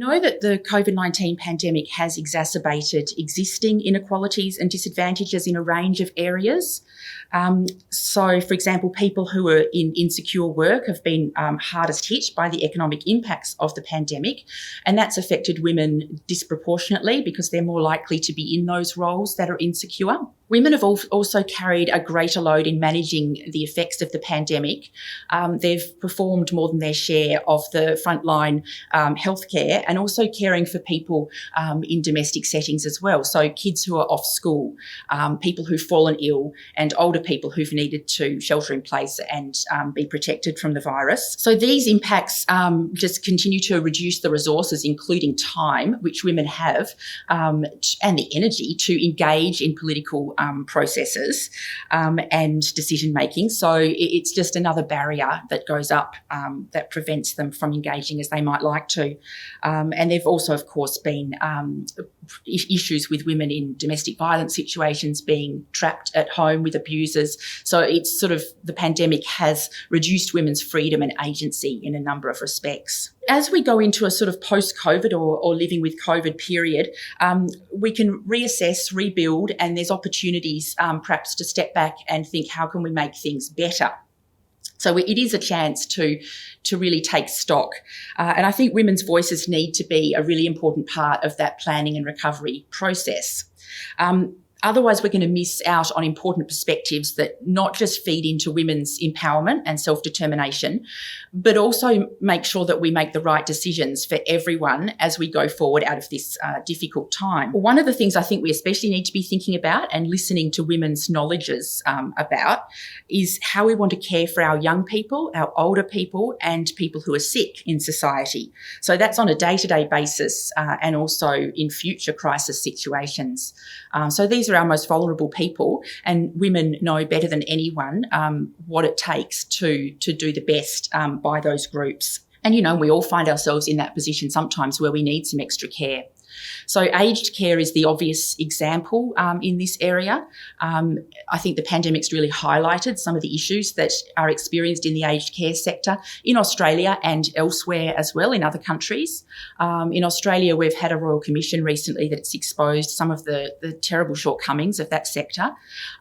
know that the COVID-19 pandemic has exacerbated existing inequalities and disadvantages in a range of areas. So, for example, people who are in insecure work have been hardest hit by the economic impacts of the pandemic, and that's affected women disproportionately because they're more likely to be in those roles that are insecure. Women have also carried a greater load in managing the effects of the pandemic. They've performed more than their share of the frontline healthcare and also caring for people in domestic settings as well. So kids who are off school, people who've fallen ill, and older people who've needed to shelter in place and be protected from the virus. So these impacts just continue to reduce the resources, including time, which women have, and the energy to engage in political processes and decision making. So it's just another barrier that goes up that prevents them from engaging as they might like to. And there've also, of course, been issues with women in domestic violence situations being trapped at home with abusers. So it's sort of the pandemic has reduced women's freedom and agency in a number of respects. As we go into a sort of post-COVID or living with COVID period, we can reassess, rebuild, and there's opportunities perhaps to step back and think, how can we make things better? So it is a chance to really take stock. And I think women's voices need to be a really important part of that planning and recovery process. Otherwise, we're going to miss out on important perspectives that not just feed into women's empowerment and self-determination, but also make sure that we make the right decisions for everyone as we go forward out of this difficult time. One of the things I think we especially need to be thinking about and listening to women's knowledges about is how we want to care for our young people, our older people, and people who are sick in society. So that's on a day-to-day basis and also in future crisis situations. So these are our most vulnerable people, and women know better than anyone what it takes to do the best by those groups. And, you know, we all find ourselves in that position sometimes where we need some extra care. So aged care is the obvious example in this area. I think the pandemic's really highlighted some of the issues that are experienced in the aged care sector in Australia and elsewhere as well in other countries. In Australia, we've had a Royal Commission recently that's exposed some of the terrible shortcomings of that sector.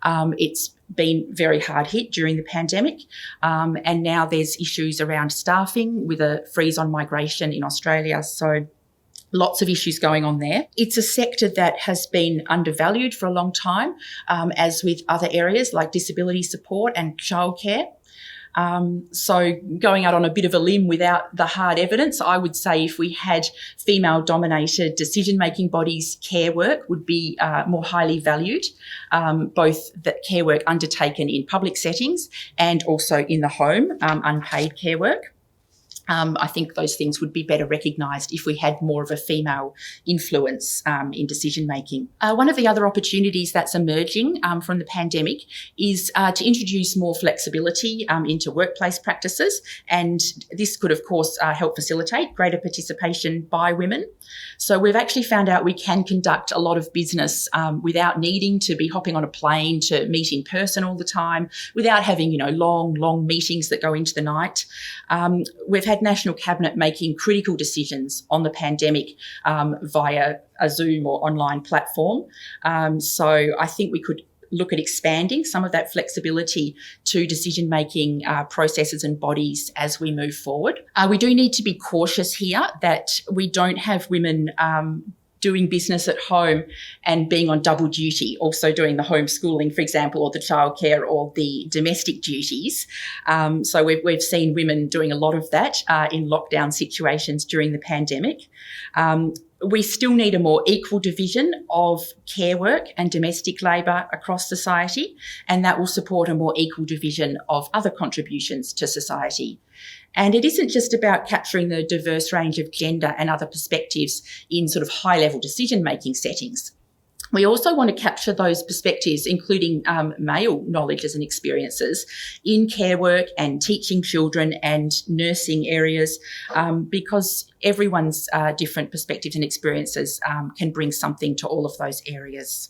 It's been very hard hit during the pandemic, and now there's issues around staffing with a freeze on migration in Australia. So lots of issues going on there. It's a sector that has been undervalued for a long time, as with other areas like disability support and childcare. So going out on a bit of a limb without the hard evidence, I would say if we had female-dominated decision-making bodies, care work would be more highly valued, both the care work undertaken in public settings and also in the home, unpaid care work. I think those things would be better recognised if we had more of a female influence in decision-making. One of the other opportunities that's emerging from the pandemic is to introduce more flexibility into workplace practices, and this could, of course, help facilitate greater participation by women. So we've actually found out we can conduct a lot of business without needing to be hopping on a plane to meet in person all the time, without having, long meetings that go into the night. We've had National Cabinet making critical decisions on the pandemic via a Zoom or online platform. So I think we could look at expanding some of that flexibility to decision-making processes and bodies as we move forward. We do need to be cautious here that we don't have women doing business at home and being on double duty, also doing the homeschooling, for example, or the childcare or the domestic duties. So we've seen women doing a lot of that in lockdown situations during the pandemic. We still need a more equal division of care work and domestic labour across society, and that will support a more equal division of other contributions to society. And it isn't just about capturing the diverse range of gender and other perspectives in sort of high-level decision-making settings. We also want to capture those perspectives, including male knowledges and experiences in care work and teaching children and nursing areas, because everyone's different perspectives and experiences can bring something to all of those areas.